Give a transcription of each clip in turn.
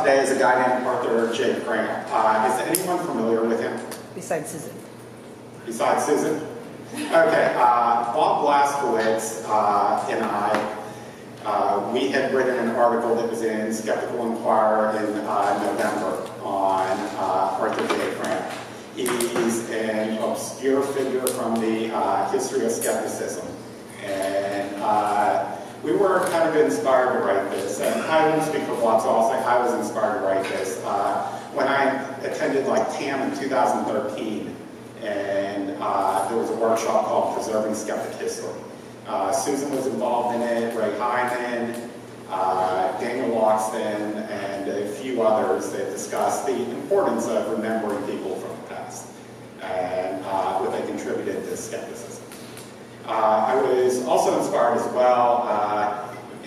today is a guy named Arthur J. Cramp. Is anyone familiar with him? Besides Susan. Besides Susan? Okay, Bob Blazkowicz and I, we had written an article that was in Skeptical Inquirer in November on Arthur J. Cramp. He's an obscure figure from the history of skepticism. And we were kind of inspired to write this. And I wouldn't speak for Bob, so I'll say I was inspired to write this. When I attended TAM in 2013, and there was a workshop called Preserving Skeptic History. Susan was involved in it, Ray Hyman, Daniel Loxton, and a few others that discussed the importance of remembering people from the past and what they contributed to skepticism. I was also inspired as well.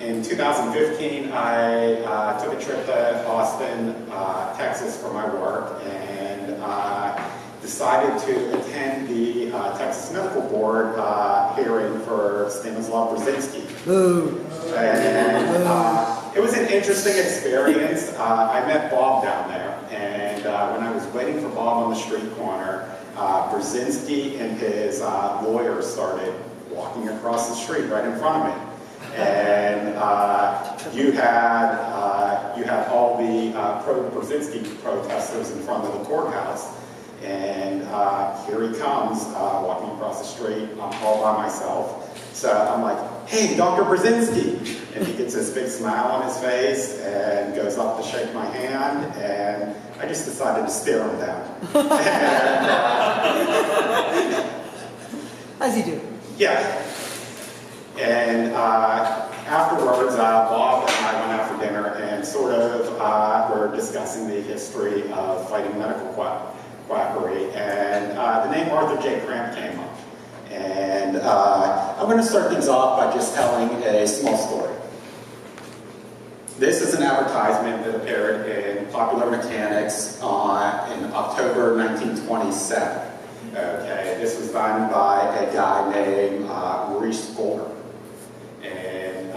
In 2015, I took a trip to Austin, Texas for my work, and decided to attend the Texas Medical Board hearing for Stanislaw Brzezinski. And it was an interesting experience. I met Bob down there, and when I was waiting for Bob on the street corner, Brzezinski and his lawyer started walking across the street right in front of me. And you had all the pro-Brzezinski protesters in front of the courthouse. And here he comes, walking across the street. I'm all by myself. So I'm like, hey, Dr. Brzezinski. And he gets this big smile on his face and goes up to shake my hand. And I just decided to stare him down. As you do. Yeah. And afterwards, Bob and I went out for dinner and sort of were discussing the history of fighting medical quackery. And the name Arthur J. Cramp came up. And I'm going to start things off by just telling a small story. This is an advertisement that appeared in Popular Mechanics in October 1927. Okay, this was done by a guy named Maurice Golder. And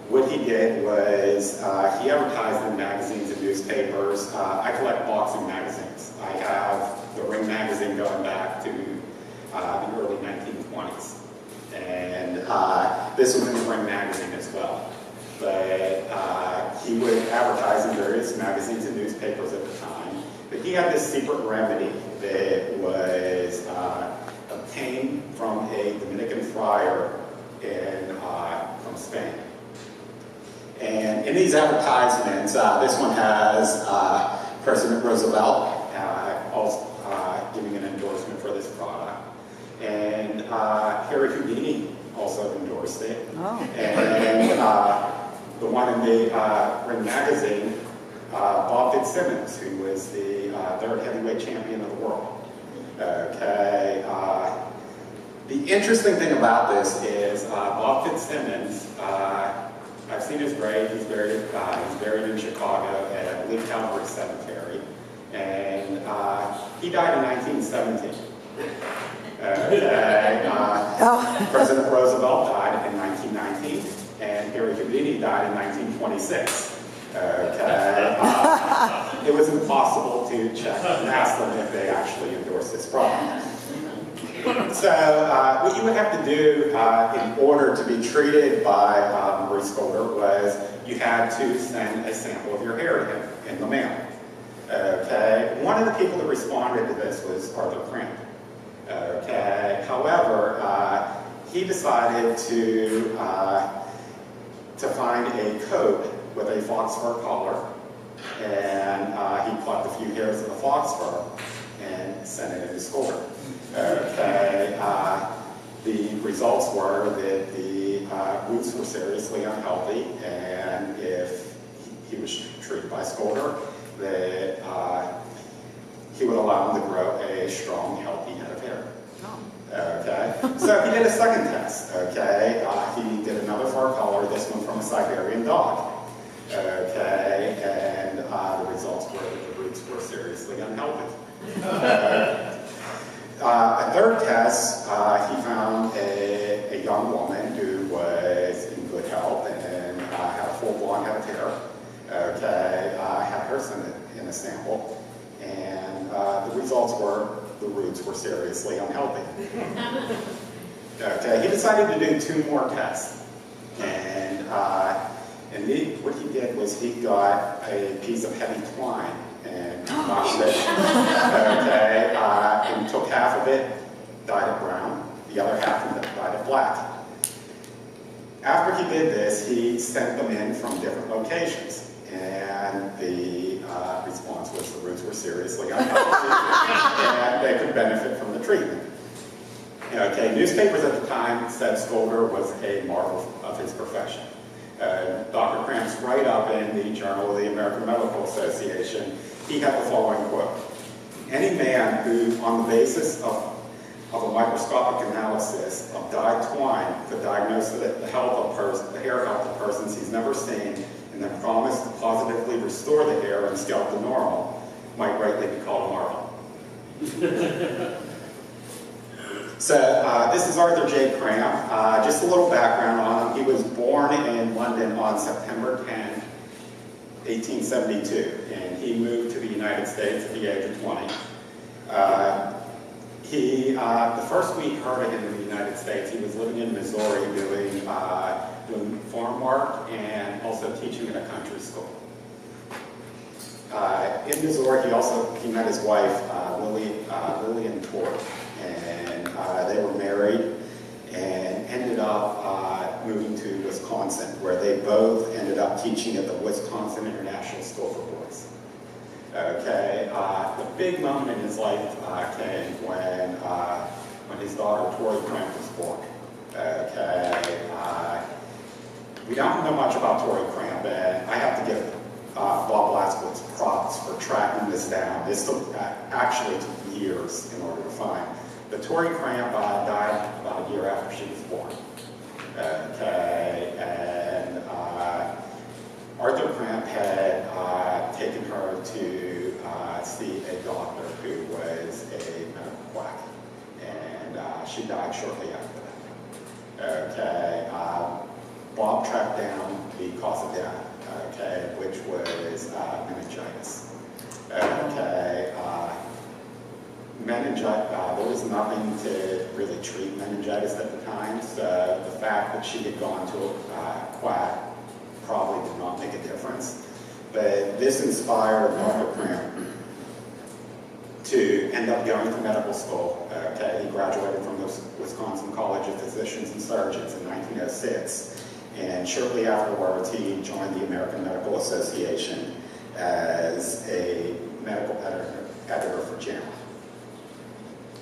what he did was he advertised in magazines and newspapers. I collect boxing magazines. I have the Ring magazine going back to the early 1920s. And this was in the Ring magazine as well. But he would advertise in various magazines and newspapers at the time. But he had this secret remedy that was obtained from a Dominican friar from Spain. And in these advertisements, this one has President Roosevelt also giving an endorsement for this product. And Harry Houdini also endorsed it. Oh. And the one in the Ring magazine, Bob Fitzsimmons, who was the third heavyweight champion of the world. Okay. The interesting thing about this is Bob Fitzsimmons, I've seen his grave. He's buried in Chicago at, I believe, Calvary Cemetery. And he died in 1917. President Roosevelt died in 1919, and Harry Houdini died in 1926. Okay. It was impossible to check and ask them if they actually endorsed this product. So what you would have to do in order to be treated by Maurice Golder was you had to send a sample of your hair to him in the mail. Okay. One of the people that responded to this was Arthur Cramp. Okay. However, he decided to find a coat with a fox fur collar, and he plucked a few hairs of the fox fur and sent it into Golder. Okay. The results were that the roots were seriously unhealthy, and if he was treated by Golder, that he would allow him to grow a strong, healthy head of hair. Okay, so he did a second test. Okay, he did another fur collar, this one from a Siberian dog. Okay, and the results were that the roots were seriously unhealthy. A third test, he found a young woman who was in good health and had a full blonde head of hair. Okay, a sample, and the results were the roots were seriously unhealthy. Okay, he decided to do 2 more tests, and what he did was he got a piece of heavy twine and washed it, okay, and took half of it, dyed it brown, the other half dyed it black. After he did this, he sent them in from different locations, and the response was the roots were seriously unhealthy, and they could benefit from the treatment. Okay, newspapers at the time said Skolder was a marvel of his profession. Dr. Cramp's write-up in the Journal of the American Medical Association, he had the following quote: "Any man who, on the basis of a microscopic analysis of dyed twine, could diagnose the hair health of persons he's never seen, and then promise to positively restore the hair and scalp to normal, might rightly be called a marvel." So this is Arthur J. Cramp. Just a little background on him. He was born in London on September 10, 1872, and he moved to the United States at the age of 20. The first we heard of him in the United States, he was living in Missouri doing farm work and also teaching in a country school. In Missouri, he met his wife, Lillian Torrey, and they were married and ended up moving to Wisconsin, where they both ended up teaching at the Wisconsin International School for Boys. Okay, the big moment in his life came when his daughter Tori Cramp was born. Okay, we don't know much about Tori Cramp, and I have to give Bob Blaskowitz props for tracking this down. This actually took years in order to find. But Tori Cramp died about a year after she was born. Okay, and Arthur Cramp had taken her to see a doctor who was a medical quack, and she died shortly after that. Okay, Bob tracked down the cause of death, okay, which was meningitis. Okay, there was nothing to really treat meningitis at the time, so the fact that she had gone to a quack probably did not make a difference. But this inspired Arthur Cramp to end up going to medical school. Okay, he graduated from the Wisconsin College of Physicians and Surgeons in 1906, and shortly afterwards he joined the American Medical Association as a medical editor for JAMA.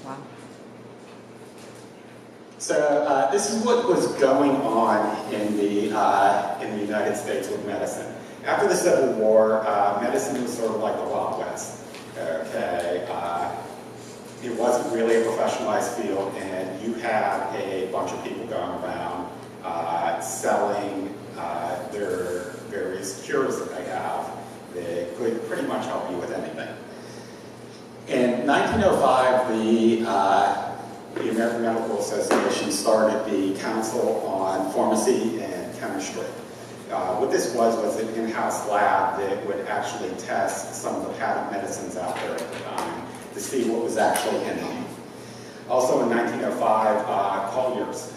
Wow. So this is what was going on in the United States with medicine. After the Civil War, medicine was sort of like the Wild West. Okay, it wasn't really a professionalized field, and you had a bunch of people going around selling their various cures that they have that could pretty much help you with anything. In 1905, the American Medical Association started the Council on Pharmacy and Chemistry. What this was an in-house lab that would actually test some of the patent medicines out there at the time to see what was actually in them. Also in 1905, Collier's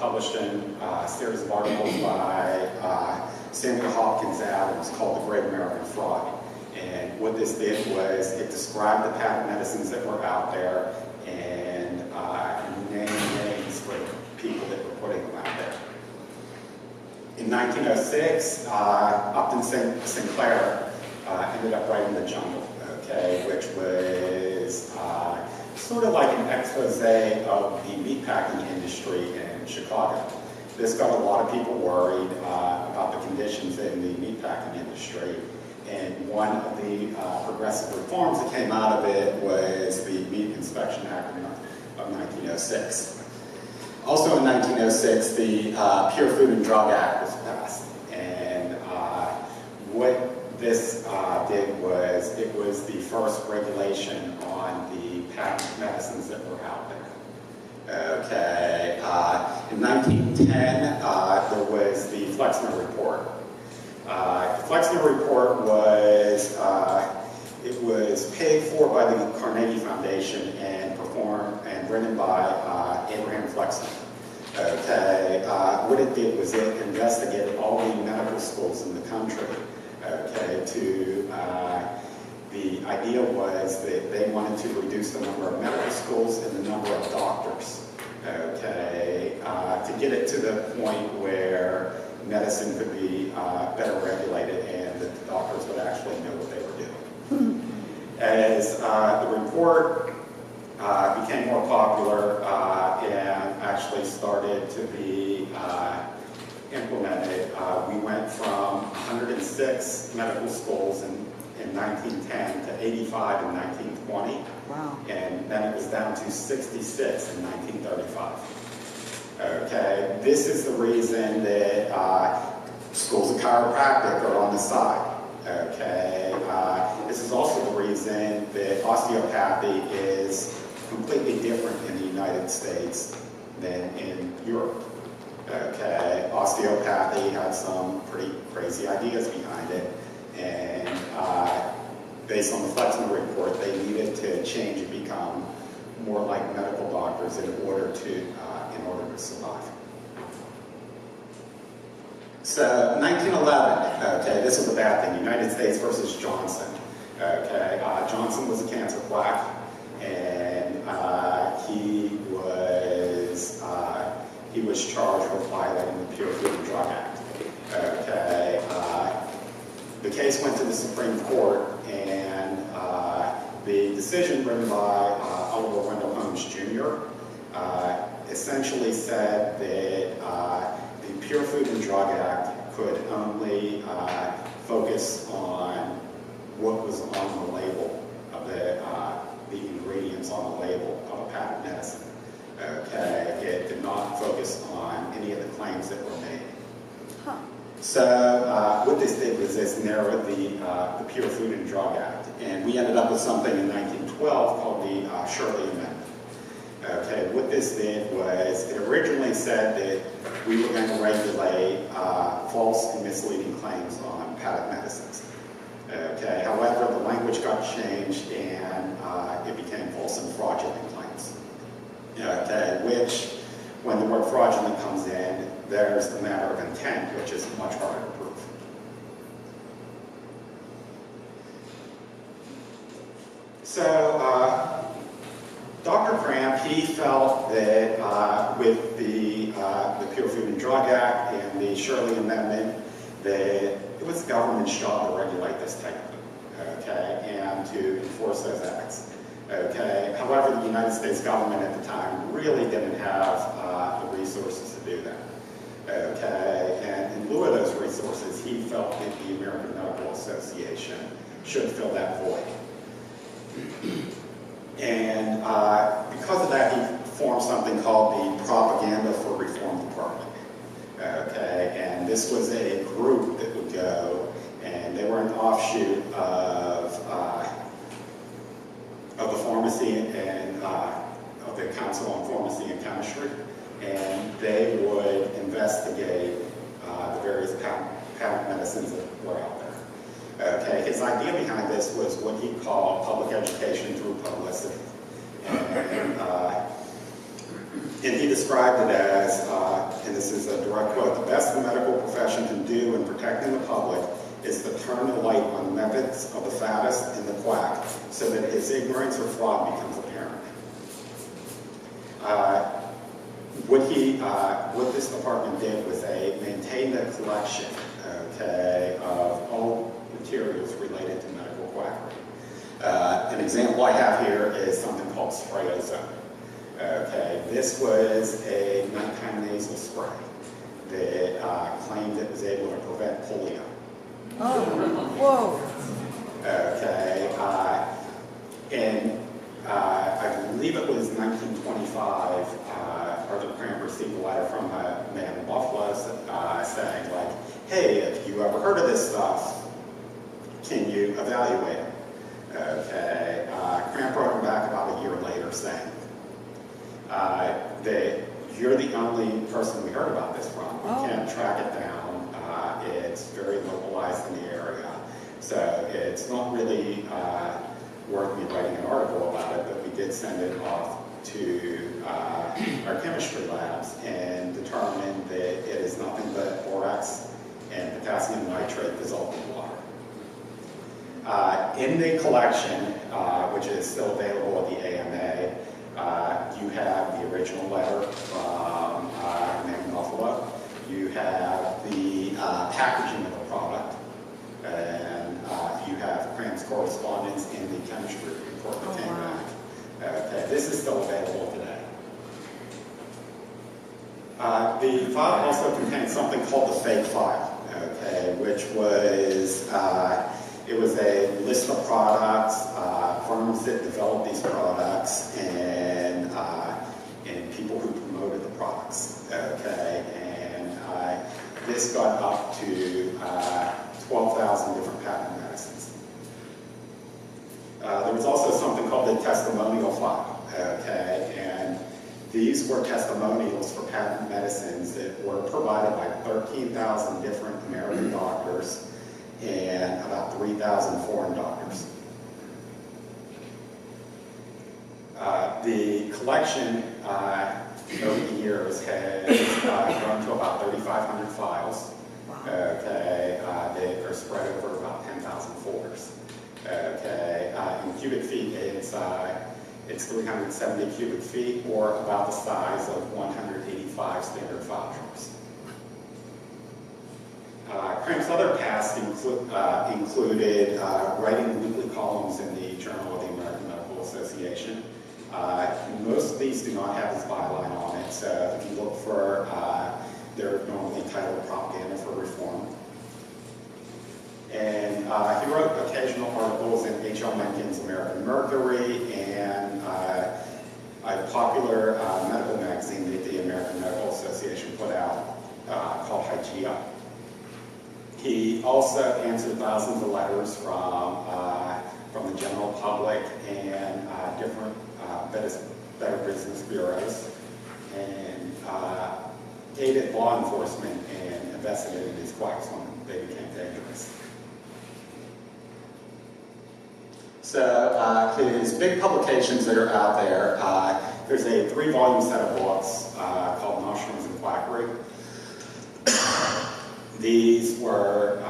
published in a series of articles by Samuel Hopkins Adams called The Great American Fraud. And what this did was it described the patent medicines that were out there and named names for people that were putting them out there. In 1906, Upton Sinclair ended up writing The Jungle, okay, which was sort of like an expose of the meatpacking industry in Chicago. This got a lot of people worried about the conditions in the meatpacking industry. And one of the progressive reforms that came out of it was the Meat Inspection Act of 1906. Also in 1906, the Pure Food and Drug Act was passed. And what this did was it was the first regulation on the patent medicines that were out there. Okay. In 1910, there was the Flexner Report. The Flexner Report was was paid for by the Carnegie Foundation and performed and written by Abraham Flexner. Okay, what it did was it investigated all the medical schools in the country. Okay, the idea was that they wanted to reduce the number of medical schools and the number of doctors. Okay, to get it to the point where medicine could be better regulated and that the doctors would actually know what they were doing. As the report became more popular and actually started to be implemented, we went from 106 medical schools in 1910 to 85 in 1920. Wow. And then it was down to 66 in 1935. Okay, this is the reason that schools of chiropractic are on the side. Okay, this is also the reason that osteopathy is completely different in the United States than in Europe. Okay, osteopathy had some pretty crazy ideas behind it, and based on the Flexner report, they needed to change and become more like medical doctors in order to survive. So 1911, okay, this was a bad thing. United States versus Johnson. Okay, Johnson was a cancer quack, and he was charged with violating the Pure Food and Drug Act. Okay, the case went to the Supreme Court, and the decision written by Oliver Wendell Holmes Jr. Essentially said that the Pure Food and Drug Act could only focus on what was on the label of the ingredients on the label of a patent medicine. Okay, it did not focus on any of the claims that were made. Huh. So what this did was this narrowed the Pure Food and Drug Act, and we ended up with something in 1912 called the Shirley Amendment. Okay, what this did was it originally said that we were going to regulate false and misleading claims on patent medicines. Okay, however, the language got changed and it became false and fraudulent claims. Okay, which, when the word fraudulent comes in, there's the matter of intent, which is much harder to prove. So, Dr. Cramp, he felt that with the Pure Food and Drug Act and the Shirley Amendment, that it was the government's job to regulate this type of thing, okay, and to enforce those acts. Okay. However, the United States government at the time really didn't have the resources to do that. Okay, and in lieu of those resources, he felt that the American Medical Association should fill that void. And because of that, he formed something called the Propaganda for Reform Department. Okay, and this was a group that would go, and they were an offshoot of the pharmacy and of the Council on Pharmacy and Chemistry, and they would investigate the various patent medicines that were out there. Okay, his idea behind this was what he called public education through publicity. And he described it as, and this is a direct quote, "The best the medical profession can do in protecting the public is to turn the light on the methods of the fattest and the quack so that his ignorance or fraud becomes apparent." What this department did was they maintained a collection, okay, of all materials related to medical quackery. An example I have here is something called sprayozone. Okay, this was a nighttime nasal spray that claimed it was able to prevent polio. Oh, whoa. Okay, and I believe it was 1925, Arthur Cramp received a letter from a man in Buffalo saying, like, hey, have you ever heard of this stuff? Can you evaluate it? Okay, Cramp wrote him back about a year later saying that you're the only person we heard about this from. We can't track it down. It's very localized in the area. So it's not really worth me writing an article about it, but we did send it off to our chemistry labs and determined that it is nothing but borax and potassium nitrate dissolved in water. In the collection, which is still available at the AMA, you have the original letter from Maine Buffalo. You have the packaging of the product, and you have Cramp's correspondence in the chemistry report that came back. Okay, this is still available today. The file also contains something called the fake file, okay, which was it was a list of products, firms that developed these products, and people who promoted the products. Okay, and this got up to 12,000 different patent medicines. There was also something called the testimonial file. Okay, and these were testimonials for patent medicines that were provided by 13,000 different American doctors and about 3,000 foreign doctors. The collection over the years has grown to about 3,500 files. Okay, they are spread over about 10,000 folders. Okay, in cubic feet, it's 370 cubic feet, or about the size of 185 standard file drives. Cramp's other past included writing weekly columns in the Journal of the American Medical Association. Most of these do not have his byline on it, so if you look for, they're normally titled Propaganda for Reform. And he wrote occasional articles in H.L. Mencken's American Mercury and a popular medical magazine that the American Medical Association put out called Hygeia. He also answered thousands of letters from the general public and different better business bureaus, and aided law enforcement and investigated these quacks when they became dangerous. So his big publications that are out there, there's a 3-volume set of books called Mushrooms and Quackery. These are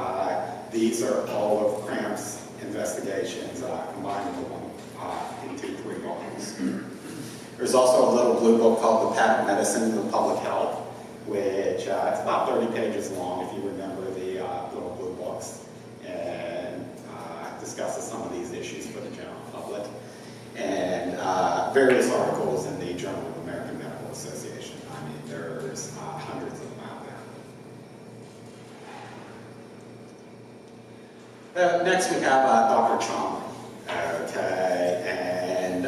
all of Cramp's investigations combined into 3 volumes. There's also a little blue book called The Patent Medicine of Public Health, which it's about 30 pages long, if you remember the little blue books, and discusses some of these issues for the general public, and various articles in the Journal of the American Medical Association. I mean, there's hundreds of them out there. Next we have Dr. Chomley. Okay, and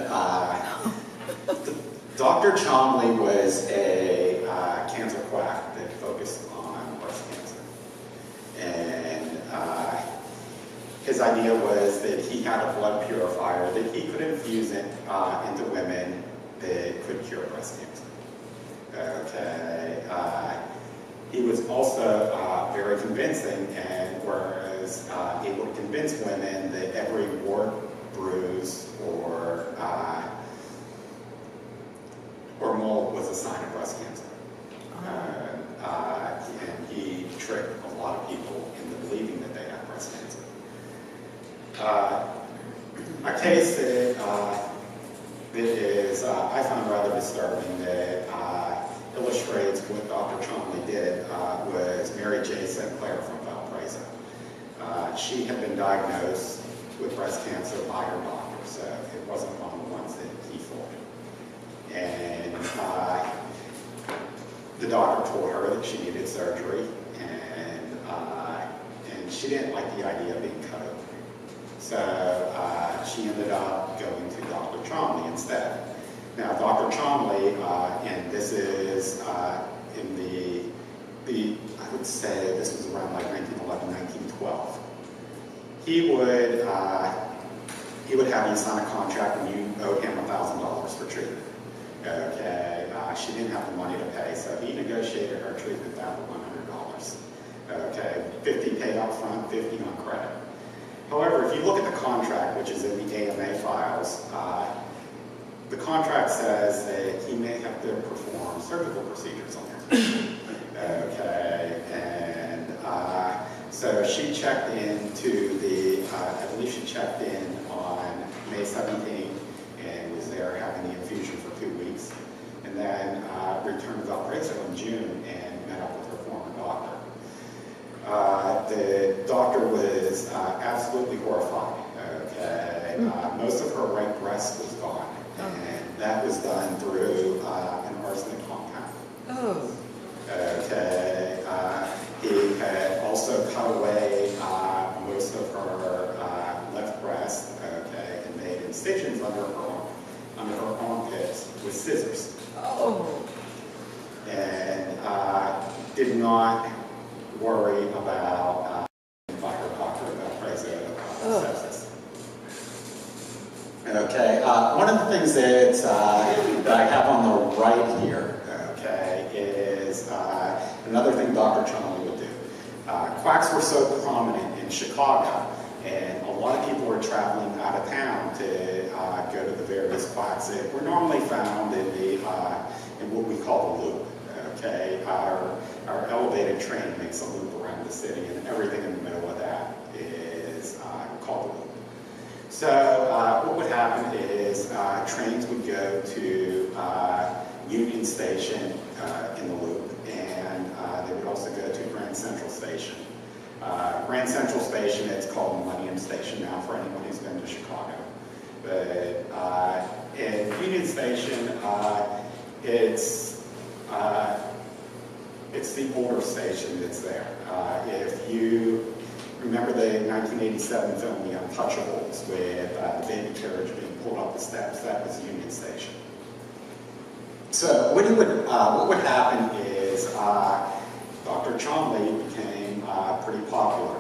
Dr. Chomley was a cancer quack that focused on breast cancer. And his idea was that he had a blood purifier that he could infuse it into women that could cure breast cancer. Okay, he was also very convincing and was able to convince women that every wart, bruise, or mole was a sign of breast cancer. And he tricked a lot of people into believing that they had breast cancer. A case that is, I found rather disturbing, that illustrates what Dr. Chomley did was Mary J. Sinclair from Valparaiso. She had been diagnosed with breast cancer by her doctor, so it wasn't one of the ones that he fooled. And the doctor told her that she needed surgery, and she didn't like the idea of being cut open. So she ended up going to Dr. Chomley instead. Now, Dr. Chomley, and this is in the I would say this was around like 1911, 1912. He would have you sign a contract when you owed him $1,000 for treatment. Okay, she didn't have the money to pay, so he negotiated her treatment down to $100. Okay, 50 paid up front, 50 on credit. However, if you look at the contract, which is in the AMA files, the contract says that he may have to perform surgical procedures on him. Okay, and so she checked into the, I believe she checked in on May 17th and was there having the infusion for 2 weeks, and then returned to Valparaiso in June and met up with her former doctor. The doctor was absolutely horrified. Okay, most of her right breast was gone, and that was done through an arsenic compound. Oh. Okay, he had also cut away most of her left breast. Okay, and made incisions under her armpits with scissors. Oh. And did not worry about by her doctor about sepsis. Okay, one of the things that I have on the right here, okay, is another thing Dr. Chomley would do. Quacks were so prominent in Chicago, and a lot of people were traveling out of town to go to the various quacks that were normally found in what we call the loop. Okay, our elevated train makes a loop around the city, and everything in the middle of that is called the loop. So what would happen is trains would go to Union Station in the loop, and they would also go to Grand Central Station. Grand Central Station, it's called Millennium Station now for anyone who's been to Chicago. But in Union Station, it's the older station that's there. If you remember the 1987 film The Untouchables with the baby carriage being pulled up the steps, that was Union Station. So what would happen is Dr. Chomley became pretty popular,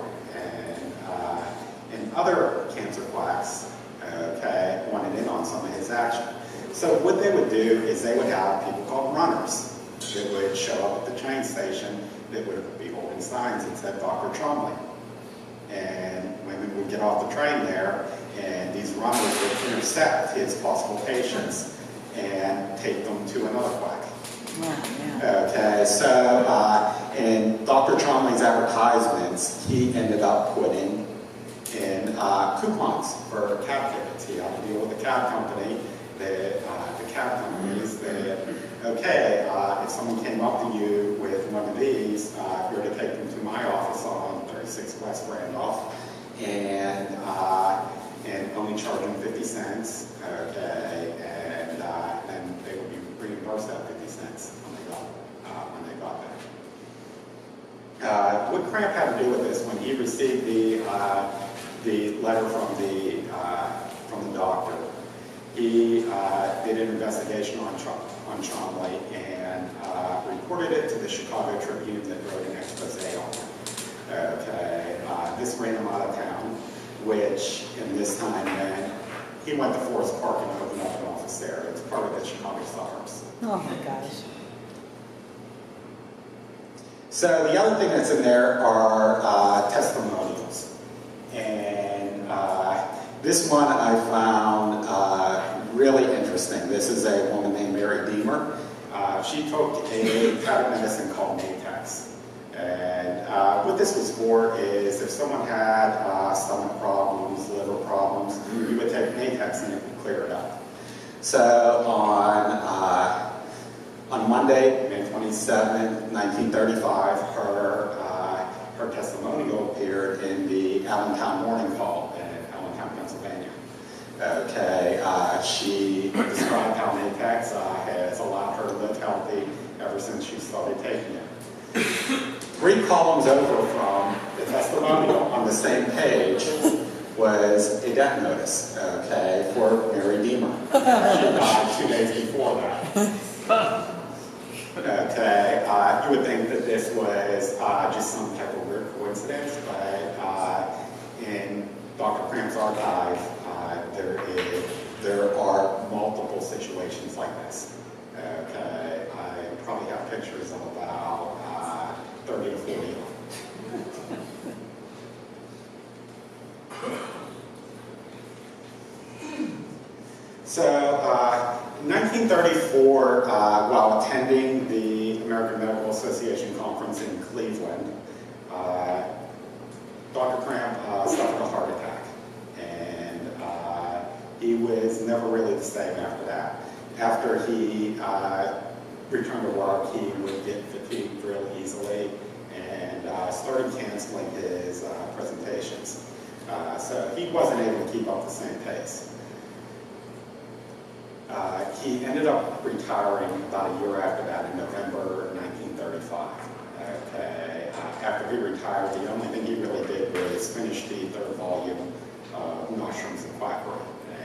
and other cancer quacks, okay, wanted in on some of his action. So what they would do is they would have people called runners that would show up at the train station that would be holding signs that said Dr. Chomley. And women would get off the train there, and these runners would intercept his possible patients and take them to another quack. Okay, so in Dr. Chomley's advertisements, he ended up putting in coupons for cab tickets. He had to deal with the cab company, the cab companies that, okay, if someone came up to you with one of these, you're to take them to my office on 36 West Randolph, and only charge them 50 cents, okay, and then they would be reimbursed that 50 cents when they got there. What Cramp had to do with this, when he received the letter from the doctor, he did an investigation on Chomley and reported it to the Chicago Tribune that wrote an expose on it. Okay, this ran him out of town, which in this time meant he went to Forest Park and opened up an office there. It's part of the Chicago suburbs. Oh my gosh. So the other thing that's in there are testimonials. And this one I found really interesting. This is a woman named Mary Deemer. She took a type of medicine called Natex. And what this was for is if someone had stomach problems, liver problems, you would take Natex and it would clear it up. So on Monday, May 27, 1935, her testimonial appeared in the Allentown Morning Call in Allentown, Pennsylvania. Okay, she described how Natex has allowed her to live healthy ever since she started taking it. 3 columns over from the testimonial on the same page was a death notice, okay, for Mary Deemer. She died 2 days before that. Okay, you would think that this was just some type of weird coincidence, but in Dr. Cramp's archive, there are multiple situations like this. Okay, I probably have pictures of about 30 to 40 of them. 1934, while attending the American Medical Association conference in Cleveland, Dr. Cramp suffered a heart attack, and he was never really the same after that. After he returned to work, he would get fatigued real easily and started canceling his presentations. So he wasn't able to keep up the same pace. He ended up retiring about a year after that in November 1935. Okay. After he retired, the only thing he really did was finish the third volume of Mushrooms and Quackery.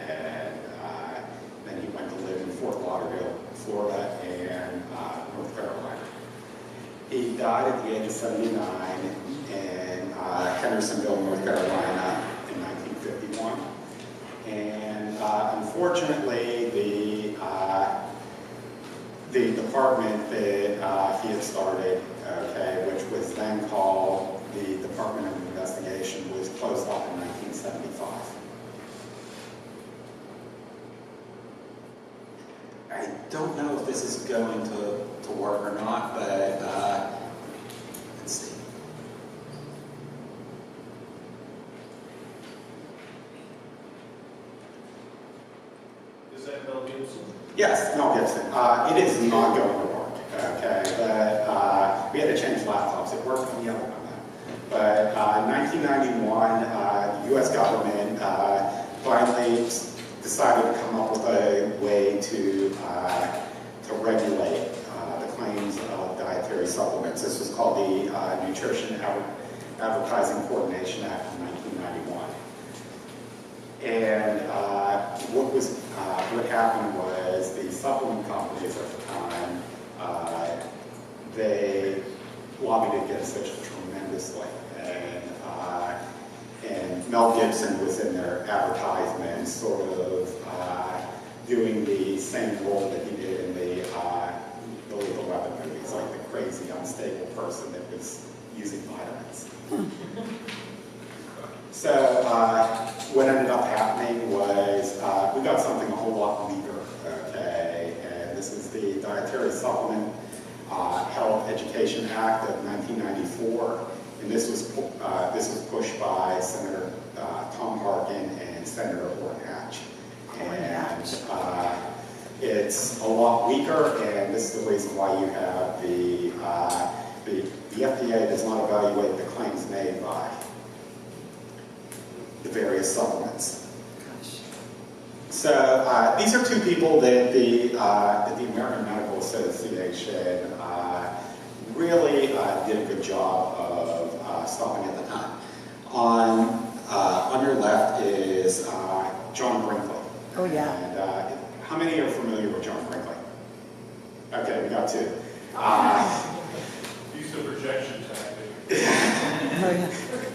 And then he went to live in Fort Lauderdale, Florida, and North Carolina. He died at the age of 79 in Hendersonville, North Carolina in 1951. And unfortunately, the department that he had started, okay, which was then called the Department of Investigation, was closed off in 1975. I don't know if this is going to work or not, but let's see. Is that Mel Gibson? Yes, Mel Gibson. It is not going to work, okay, but we had to change laptops. It worked on the other one. But in 1991, the U.S. government finally decided to come up with a way to regulate the claims of dietary supplements. This was called the Nutrition Advertising Coordination Act of 1991. And what happened was the supplement companies at the time, they lobbied against it tremendously. And Mel Gibson was in their advertisements, sort of doing the same role that he did in the Lethal Weapon movies, like the crazy, unstable person that was using vitamins. So what ended up happening was we got something a whole lot weaker, okay? And this is the Dietary Supplement Health Education Act of 1994. And this was pushed by Senator Tom Harkin and Senator Orrin Hatch. And it's a lot weaker, and this is the reason why you have the FDA does not evaluate the claims made by the various supplements. So these are two people that the American Medical Association really did a good job of stopping at the time. On your left is John Brinkley. Oh, yeah. And how many are familiar with John Brinkley? Okay, we got two. Use the projection tactic. Oh,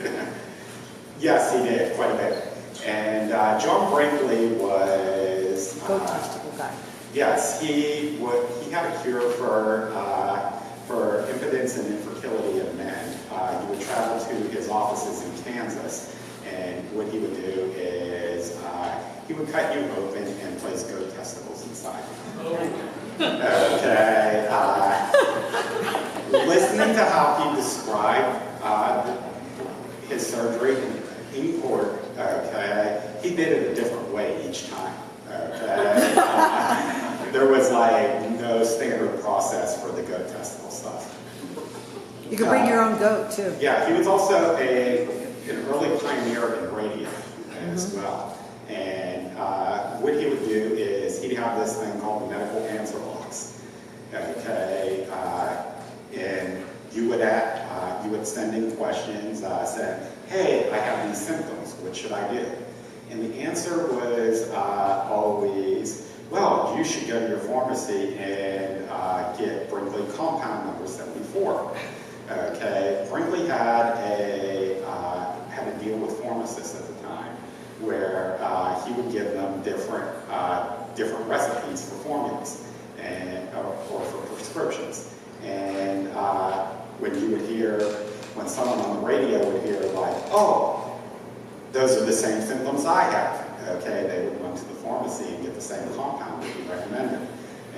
yeah. Yes, he did, quite a bit. And John Brinkley was... Goat testicle guy. Yes, he had a cure for impotence and infertility of men. He would travel to his offices in Kansas, and what he would do is he would cut you open and place goat testicles inside. Okay. Listening to how he described his surgery in court, okay, he did it a different way each time. Okay. There was like no standard process for the goat testicle stuff. You can bring your own goat, too. Yeah, he was also an early pioneer in radio as well. And what he would do is he'd have this thing called the medical answer box. Okay, and you would send in questions saying, hey, I have these symptoms, what should I do? And the answer was always, well, you should go to your pharmacy and get Brinkley compound number 74. Okay, Brinkley had a deal with pharmacists at the time where he would give them different recipes for formulas or for prescriptions. And when someone on the radio would hear like, oh, those are the same symptoms I have, okay, they would run to the pharmacy and get the same compound that he recommended.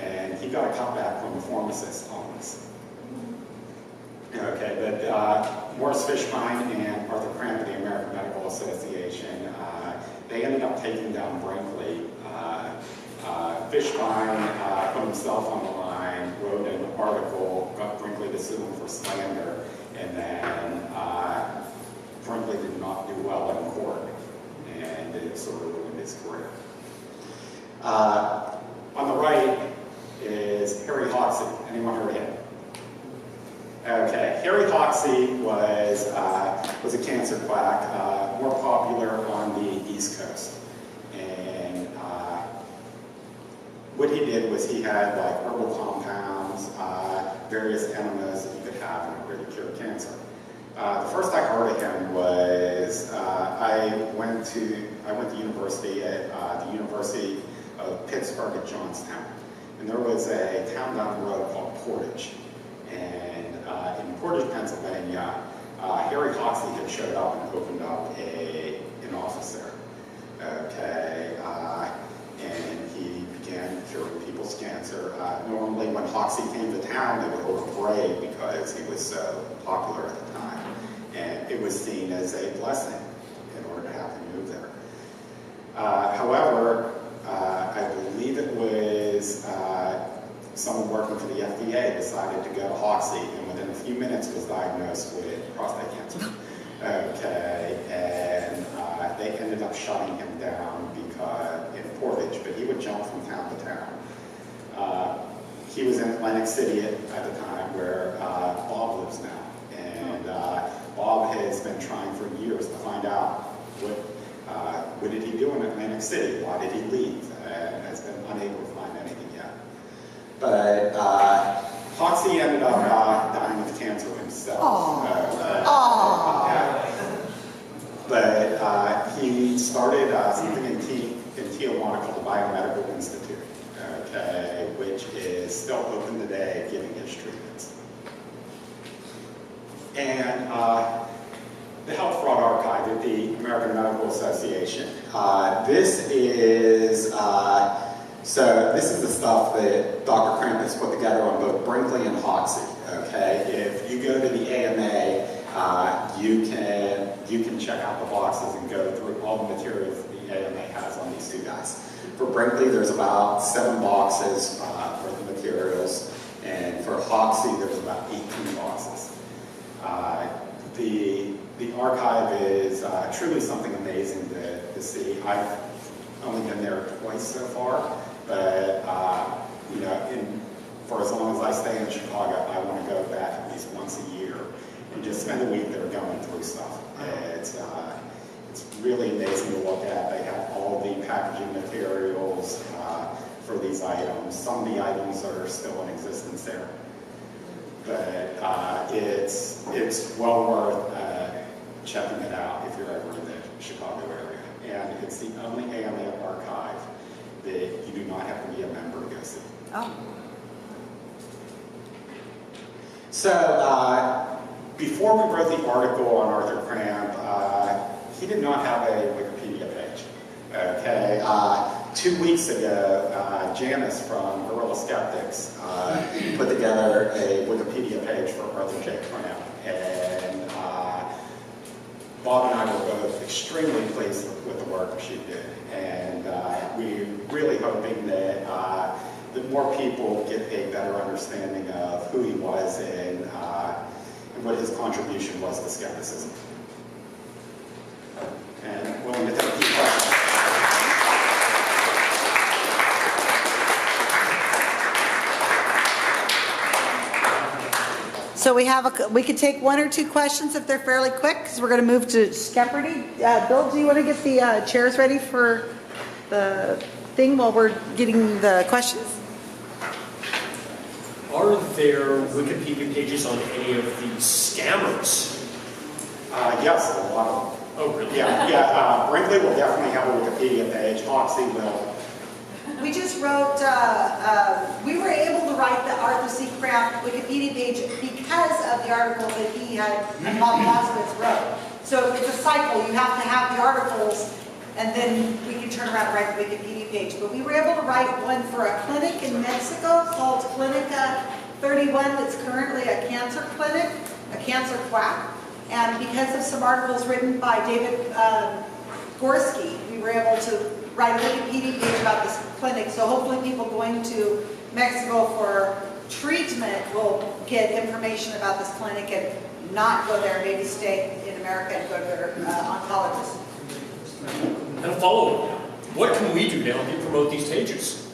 and he got a cutback from a pharmacist on this. Okay, but Morris Fishbein and Arthur Cramp of the American Medical Association, they ended up taking down Brinkley. Fishbein put himself on the line, wrote an article, got Brinkley to sue him for slander, and then Brinkley did not do well in court, and it sort of ruined his career. On the right is Harry Hoxsey. Anyone heard of him? Okay, Harry Hoxsey was a cancer quack, more popular on the East Coast. And what he did was he had like herbal compounds, various enemas that you could have, and it really cured cancer. The first I heard of him was I went to university at the University of Pittsburgh at Johnstown, and there was a town down the road called Portage, and in Portage, Pennsylvania, Harry Hoxsey had showed up and opened up an office there. Okay, and he began curing people's cancer. Normally, when Hoxsey came to town, they would hold a parade because he was so popular at the time, and it was seen as a blessing in order to have him move there. However, I believe it was someone working for the FDA decided to go to Hoxsey, and within a few minutes was diagnosed with prostate cancer. Okay, and they ended up shutting him down because in Portage, but he would jump from town to town. He was in Atlantic City at the time, where Bob lives now, and Bob has been trying for years to find out what did he do in Atlantic City? Why did he leave? And has been unable to find anything yet. But Hoxsey ended up dying of cancer himself. But he started something in Tijuana called the Biomedical Institute, okay, which is still open today, giving his treatments. And the Health Fraud Archive at the American Medical Association. This is the stuff that Dr. Cramp has put together on both Brinkley and Hoxsey. Okay, if you go to the AMA, you can check out the boxes and go through all the materials that the AMA has on these two guys. For Brinkley, there's about 7 boxes for the materials, and for Hoxsey, there's about 18 boxes. The archive is truly something amazing to see. I've only been there twice so far, but you know, for as long as I stay in Chicago, I want to go back at least once a year and just spend a week there going through stuff. It's really amazing to look at. They have all the packaging materials for these items. Some of the items are still in existence there, but it's well worth checking it out if you're ever in the Chicago area. And it's the only AMA archive that you do not have to be a member to go see. Oh. So before we wrote the article on Arthur Cramp, he did not have a Wikipedia page. Okay, 2 weeks ago, Janice from Guerilla Skeptics put together a Wikipedia page for Arthur J. Cramp, and Bob and I were both extremely pleased with the work she did, and we're really hoping that that more people get a better understanding of who he was and what his contribution was to skepticism. And I'm willing to take a few questions. So we could take 1 or 2 questions if they're fairly quick, because we're going to move to Skepticism. Bill, do you want to get the chairs ready for the thing while we're getting the questions? Are there Wikipedia pages on any of these scammers? Yes, a lot of them. Oh, really? Yeah. Brinkley will definitely have a Wikipedia page. Hoxsey will. We just wrote, we were able to write the Arthur C. Cramp Wikipedia page because of the article that he had, and Bob Moskowitz wrote. So it's a cycle. You have to have the articles and then we can turn around and write the Wikipedia page. But we were able to write one for a clinic in Mexico called Clinica 31 that's currently a cancer clinic, a cancer quack. And because of some articles written by David Gorski, we were able to write a Wikipedia page about this clinic. So hopefully people going to Mexico for treatment will get information about this clinic and not go there, maybe stay in America and go to their oncologist. And a follow-up, what can we do to help you promote these pages?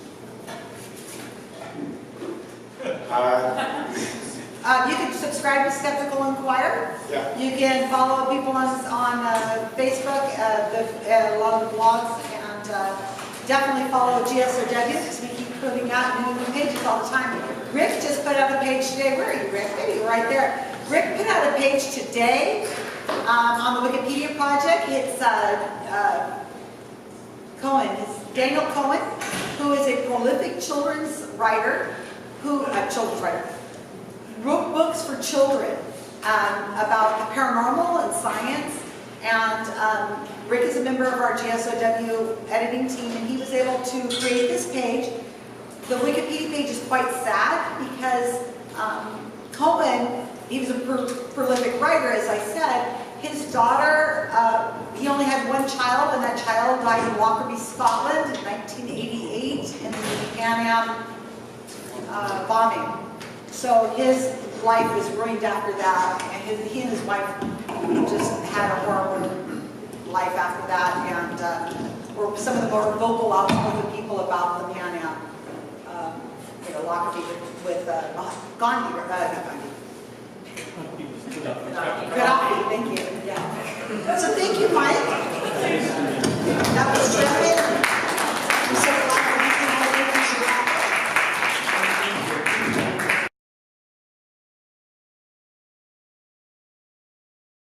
You can subscribe to Skeptical Inquirer. Yeah. You can follow people on Facebook, a lot of the blogs, and definitely follow GSoW because we keep putting out new pages all the time. Rick just put out a page today. Where are you, Rick? Maybe you're right there. Rick put out a page today on the Wikipedia project. It's Cohen. It's Daniel Cohen, who is a prolific children's writer, wrote books for children about the paranormal and science. And Rick is a member of our GSoW editing team, and he was able to create this page. The Wikipedia page is quite sad because Cohen, he was a prolific writer, as I said. His daughter, he only had one child, and that child died in Lockerbie, Scotland in 1988 in the Pan Am bombing. So his life was ruined after that, and he and his wife just had a horrible life after that, and were some of the more vocal, outspoken people about the Pan Am, Lockerbie with Gandhi, not Gandhi. Gaddafi, thank you. Yeah. So thank you, Mike. That was